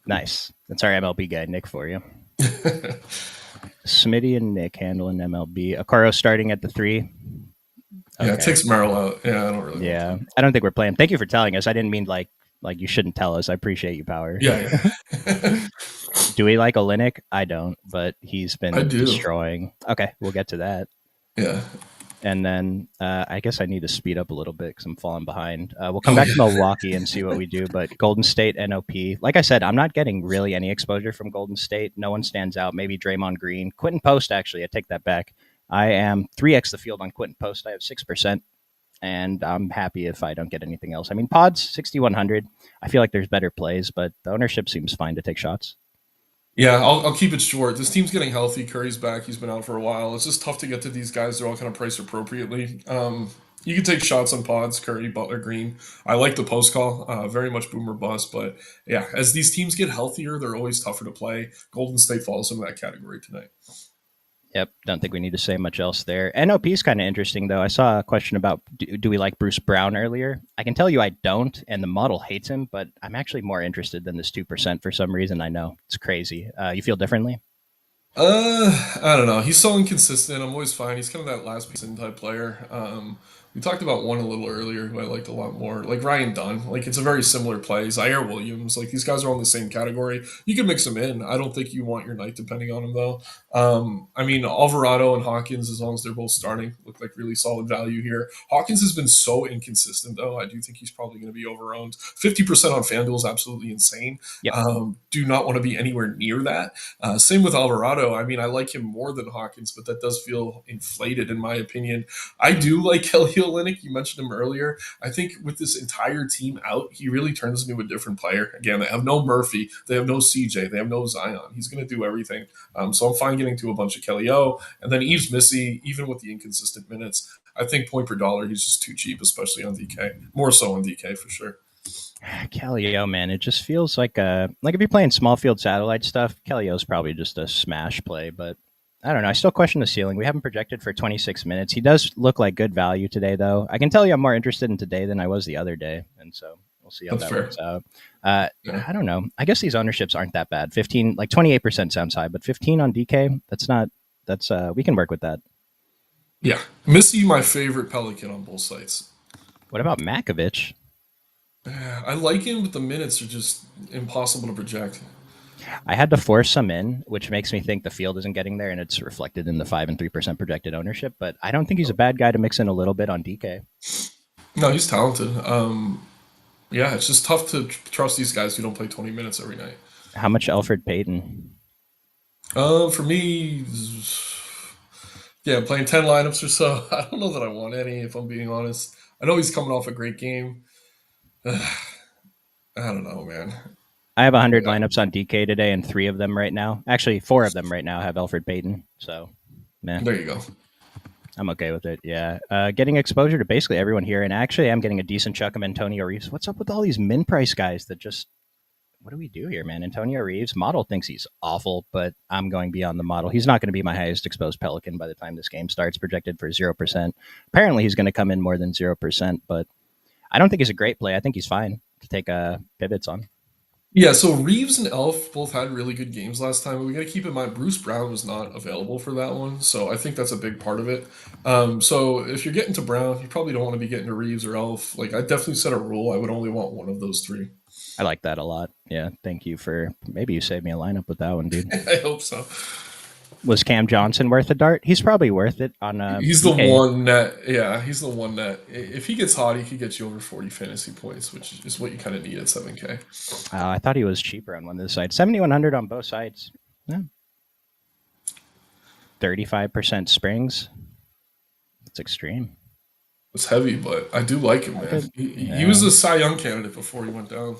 Nice. That's our MLB guy, Nick, for you. Smitty and Nick handling MLB. Akaro starting at the 3. Yeah, it Okay. takes Merrill out. Yeah, I don't really want Yeah. that. I don't think we're playing. Thank you for telling us. I didn't mean like you shouldn't tell us. I appreciate you, Power. Yeah, yeah. Do we like Olenek? I don't, but he's I been do. destroying. Okay, we'll get to that. Yeah. And then I guess I need to speed up a little bit because I'm falling behind. We'll come Oh back to yeah. Milwaukee and see what we do. But Golden State NOP, like I said, I'm not getting really any exposure from Golden State. No one stands out. Maybe Draymond Green, Quentin Post. Actually, I take that back. I am 3x the field on Quentin Post. I have 6%, and I'm happy if I don't get anything else. I mean, Pods 6,100. I feel like there's better plays, but the ownership seems fine to take shots. Yeah, I'll keep it short. This team's getting healthy. Curry's back. He's been out for a while. It's just tough to get to these guys. They're all kind of priced appropriately. You can take shots on pods, Curry, Butler, Green. I like the post call, very much boomer bust. But yeah, as these teams get healthier, they're always tougher to play. Golden State falls into that category tonight. Yep, don't think we need to say much else there. NOP is kind of interesting, though. I saw a question about do we like Bruce Brown earlier. I can tell you I don't, and the model hates him, but I'm actually more interested than this 2% for some reason. I know it's crazy. You feel differently? I don't know. He's so inconsistent. I'm always fine. He's kind of that last piece in type player. We talked about one a little earlier who I liked a lot more, like Ryan Dunn. Like it's a very similar play. Zaire Williams. Like these guys are all in the same category. You can mix them in. I don't think you want your night depending on them though. I mean Alvarado and Hawkins, as long as they're both starting, look like really solid value here. Hawkins has been so inconsistent though. I do think he's probably going to be overowned. 50% on FanDuel is absolutely insane. Yep. Do not want to be anywhere near that. Same with Alvarado. I mean, I like him more than Hawkins, but that does feel inflated in my opinion. I do like Kelly Olynyk. You mentioned him earlier. I think with this entire team out, he really turns into a different player. Again, they have no Murphy, they have no CJ, they have no Zion. He's going to do everything. So I'm fine getting to a bunch of Kelly O. And then Eves Missy, even with the inconsistent minutes, I think point per dollar, he's just too cheap, especially on DK. More so on DK for sure. Kellyo, man, it just feels like if you're playing small field satellite stuff, Kellyo's probably just a smash play, but I don't know. I still question the ceiling. We haven't projected for 26 minutes. He does look like good value today, though. I can tell you I'm more interested in today than I was the other day, and so we'll see how That's that fair. works out. Yeah. I don't know. I guess these ownerships aren't that bad. 15, like 28% sounds high, but 15 on DK, that's not. That's we can work with that. Yeah. Missy, my favorite Pelican on both sites. What about Makovich? I like him, but the minutes are just impossible to project. I had to force some in, which makes me think the field isn't getting there, and it's reflected in the 5 and 3% projected ownership. But I don't think he's a bad guy to mix in a little bit on DK. No, he's talented. Yeah, it's just tough to trust these guys who don't play 20 minutes every night. How much Alfred Payton? For me, yeah, playing 10 lineups or so. I don't know that I want any, if I'm being honest. I know he's coming off a great game. I don't know, man. I have 100 Yeah, lineups on DK today, and 3 of them right now. Actually, 4 of them right now have Alfred Payton. So, meh, there you go. I'm okay with it. Yeah, getting exposure to basically everyone here, and actually, I'm getting a decent chunk of Antonio Reeves. What's up with all these min price guys that just? What do we do here, man? Antonio Reeves model thinks he's awful, but I'm going beyond the model. He's not going to be my highest exposed Pelican by the time this game starts. Projected for 0%. Apparently, he's going to come in more than 0%, but I don't think he's a great play. I think he's fine to take pivots on. Yeah, so Reeves and Elf both had really good games last time. But we got to keep in mind Bruce Brown was not available for that one, so I think that's a big part of it. So if you're getting to Brown, you probably don't want to be getting to Reeves or Elf. Like I definitely set a rule. I would only want one of those three. I like that a lot. Yeah, thank you for maybe you saved me a lineup with that one, dude. I hope so. Was Cam Johnson worth a dart? He's probably worth it on He's the DK. one that, yeah, he's the one that if he gets hot, he could get you over 40 fantasy points, which is what you kind of need at 7K. I thought he was cheaper on one of the sides. 7,100 on both sides. Yeah. 35% springs. That's extreme. It's heavy, but I do like him, I man. did. He was Yeah. a Cy Young candidate before he went down.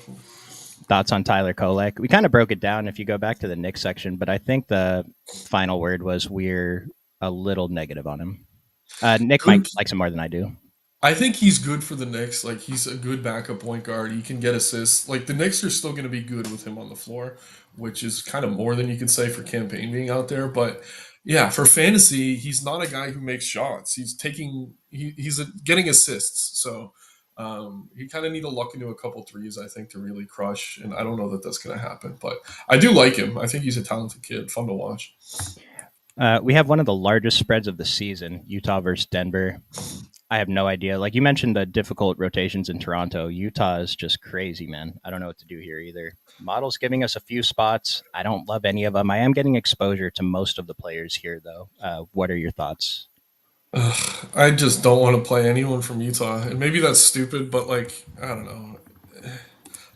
Thoughts on Tyler Kolek? We kind of broke it down if you go back to the Knicks section, but I think the final word was we're a little negative on him. Nick might Good. likes him more than I do. I think he's good for the Knicks. Like he's a good backup point guard. He can get assists. Like the Knicks are still going to be good with him on the floor, which is kind of more than you could say for campaign being out there. But Yeah, for fantasy, he's not a guy who makes shots. He's getting assists. So he kind of need to luck into a couple threes, I think, to really crush. And I don't know that that's going to happen, but I do like him. I think he's a talented kid, fun to watch. We have one of the largest spreads of the season, Utah versus Denver. I have no idea. Like you mentioned, the difficult rotations in Toronto. Utah is just crazy, man. I don't know what to do here either. Model's giving us a few spots. I don't love any of them. I am getting exposure to most of the players here, though. What are your thoughts? Ugh, I just don't want to play anyone from Utah, and maybe that's stupid, but like I don't know.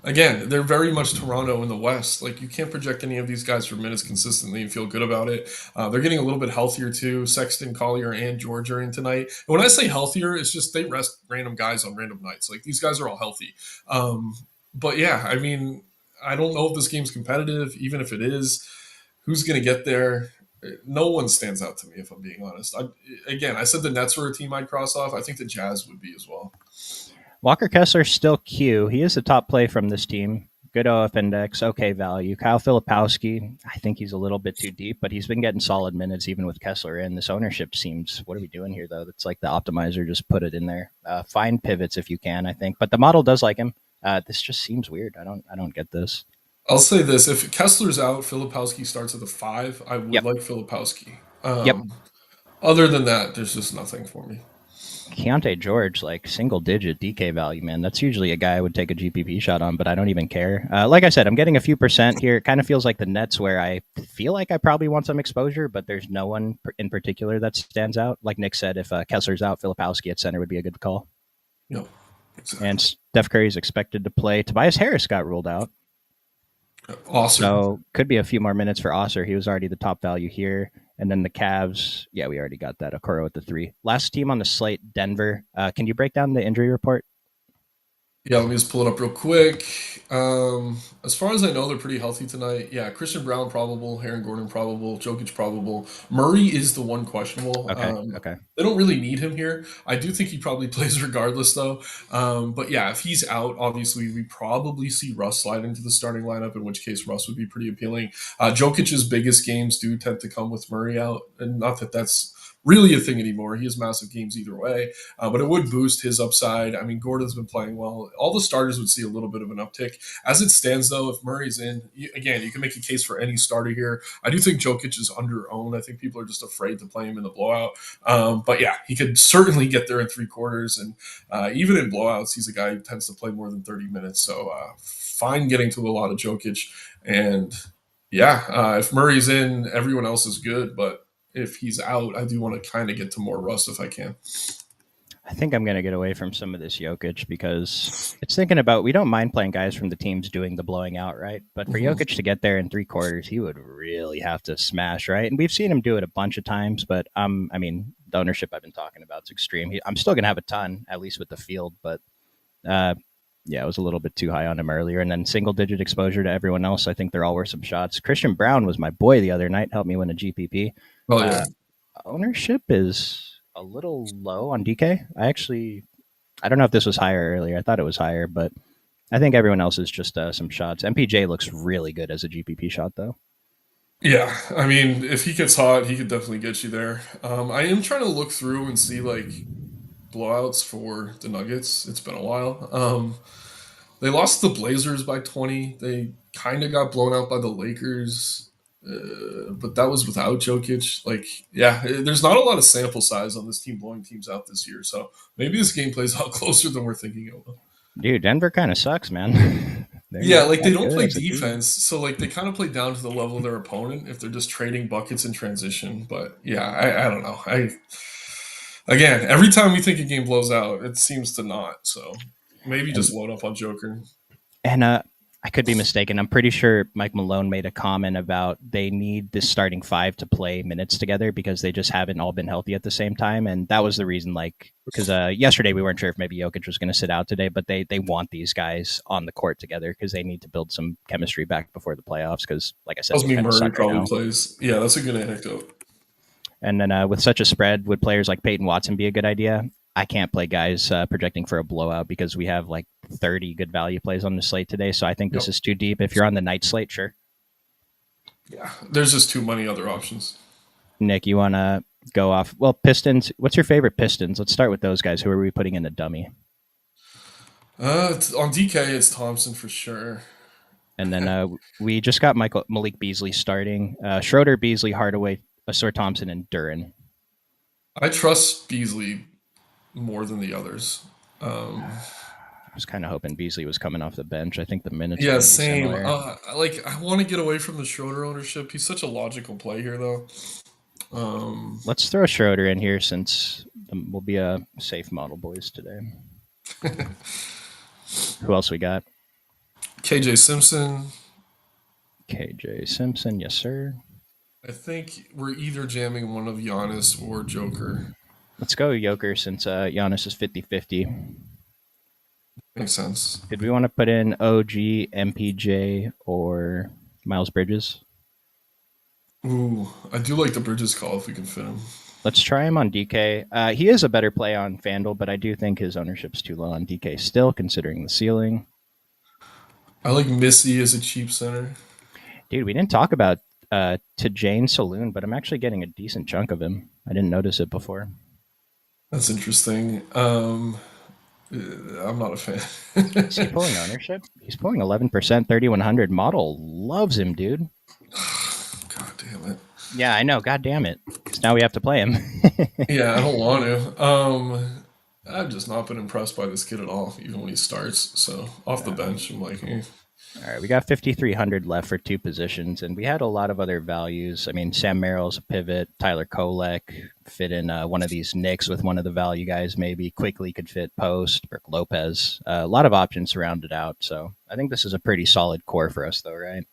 Again, they're very much Toronto in the West. Like you can't project any of these guys for minutes consistently and feel good about it. They're getting a little bit healthier too. Sexton, Collier, and George are in tonight. And when I say healthier, it's just they rest random guys on random nights. Like these guys are all healthy. Um, but yeah, I mean, I don't know if this game's competitive. Even if it is, who's going to get there? No one stands out to me, if I'm being honest. Again, I said the Nets were a team I'd cross off. I think the Jazz would be as well. Walker Kessler still Q. He is the top play from this team. Good OF index, okay value. Kyle Filipowski, I think he's a little bit too deep, but he's been getting solid minutes even with Kessler in. This ownership seems, what are we doing here though? It's like the optimizer just put it in there. Find pivots if you can, I think, but the model does like him. This just seems weird. I don't get this. I'll say this: if Kessler's out, Filipowski starts at the five. I would Yep, like Filipowski. yep. Other than that, there's just nothing for me. Keontae George, like single digit DK value, man. That's usually a guy I would take a GPP shot on, but I don't even care. Like I said, I'm getting a few percent here. It kind of feels like the Nets where I feel like I probably want some exposure, but there's no one in particular that stands out. Like Nick said, if Kessler's out, Filipowski at center would be a good call. No, And exactly. Steph Curry is expected to play. Tobias Harris got ruled out. Awesome. So could be a few more minutes for Osser. He was already the top value here. And then the Cavs, yeah, we already got that. Okoro at the three. Last team on the slate, Denver. Can you break down the injury report? Yeah, let me just pull it up real quick. As far as I know, they're pretty healthy tonight. Yeah, Christian Brown probable, Aaron Gordon probable, Jokic probable. Murray is the one questionable. Okay, okay. They don't really need him here. I do think he probably plays regardless, though. But yeah, if he's out, obviously we probably see Russ slide into the starting lineup. In which case, Russ would be pretty appealing. Jokic's biggest games do tend to come with Murray out, and not that that's really a thing anymore. He has massive games either way. But it would boost his upside. I mean, Gordon's been playing well. All the starters would see a little bit of an uptick. As it stands, though, if Murray's in, again, you can make a case for any starter here. I do think Jokic is under owned. I think people are just afraid to play him in the blowout. But yeah, he could certainly get there in three quarters. And even in blowouts, he's a guy who tends to play more than 30 minutes. So fine getting to a lot of Jokic. And yeah, if Murray's in, everyone else is good. But if he's out, I do want to kind of get to more Russ if I can. I think I'm going to get away from some of this Jokic because it's thinking about we don't mind playing guys from the teams doing the blowing out, right? But for Mhm. Jokic to get there in three quarters, he would really have to smash, right? And we've seen him do it a bunch of times, but I mean, the ownership I've been talking about is extreme. I'm still going to have a ton, at least with the field, but uh, yeah, it was a little bit too high on him earlier. And then single digit exposure to everyone else. I think they're all worth some shots. Christian Brown was my boy the other night, helped me win a GPP. Oh yeah. Uh, ownership is a little low on DK. I don't know if this was higher earlier. I thought it was higher, but I think everyone else is just some shots. MPJ looks really good as a GPP shot, though. Yeah, I mean, if he gets hot, he could definitely get you there. I am trying to look through and see like blowouts for the Nuggets. It's been a while. They lost the Blazers by 20. They kind of got blown out by the Lakers, but that was without Jokic. Like, yeah, there's not a lot of sample size on this team blowing teams out this year. So maybe this game plays out closer than we're thinking it will. Dude, Denver kind of sucks, man. they're Yeah, not like they that don't good play as a team. defense, so like they kind of play down to the level of their opponent if they're just trading buckets in transition. But yeah, I don't know. I again, every time we think a game blows out, it seems to not. So maybe just And load up on Joker. And I could be mistaken. I'm pretty sure Mike Malone made a comment about they need this starting five to play minutes together because they just haven't all been healthy at the same time. And that was the reason, like, because yesterday we weren't sure if maybe Jokic was going to sit out today, but they want these guys on the court together because they need to build some chemistry back before the playoffs. Because, like I said, Tells they me kind of Murray suck right probably now. plays. Yeah, that's a good anecdote. And then with such a spread, would players like Peyton Watson be a good idea? I can't play guys projecting for a blowout because we have like 30 good value plays on the slate today. So I think this Yep. is too deep. If you're on the night slate, sure. Yeah, there's just too many other options. Nick, you want to go off? Well, Pistons. What's your favorite Pistons? Let's start with those guys. Who are we putting in the dummy? On DK, it's Thompson for sure. And then we just got Malik Beasley starting. Schroeder, Beasley, Hardaway, Asur Thompson, and Duran. I trust Beasley more than the others. I was kind of hoping Beasley was coming off the bench. I think the minutes are Yeah, going to be same. similar. I want to get away from the Schroeder ownership. He's such a logical play here, though. Um, Let's throw Schroeder in here since we'll be a safe model boys today. Who else we got? KJ Simpson. KJ Simpson, yes sir. I think we're either jamming one of Giannis or Joker. Let's go Joker since Giannis is 50-50. Makes sense. Did we want to put in OG, MPJ, or Miles Bridges? Ooh, I do like the Bridges call if we can fit him. Let's try him on DK. He is a better play on FanDuel, but I do think his ownership's too low on DK still, considering the ceiling. I like Missy as a cheap center. Dude, we didn't talk about to Jane Saloon, but I'm actually getting a decent chunk of him. I didn't notice it before. That's interesting. I'm not a Is he fan. pulling ownership? He's pulling 11%, 3,100. Model loves him, dude. God damn it. Yeah, I know. God damn it. So now we have to play him. Yeah, I don't want to. I've just not been impressed by this kid at all, even when he starts. So off the bench, I'm like, eh. All right, we got 5,300 left for two positions, and we had a lot of other values. I mean, Sam Merrill's a pivot. Tyler Kolek fit in one of these Knicks with one of the value guys, maybe. Quickly could fit post. Brooke Lopez. A lot of options surrounded out. So I think this is a pretty solid core for us, though, right?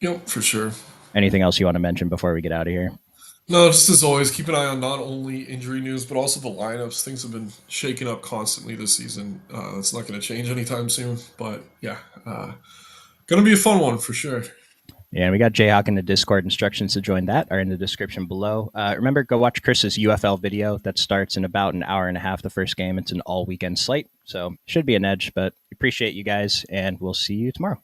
Yep, for sure. Anything else you want to mention before we get out of here? No, just as always, keep an eye on not only injury news but also the lineups. Things have been shaken up constantly this season. That's not going to change anytime soon. But yeah, going to be a fun one for sure. Yeah, and we got Jayhawk in the Discord. Instructions to join that are in the description below. Remember, go watch Chris's UFL video that starts in about an hour and a half. The first game. It's an all weekend slate, so should be an edge. But appreciate you guys, and we'll see you tomorrow.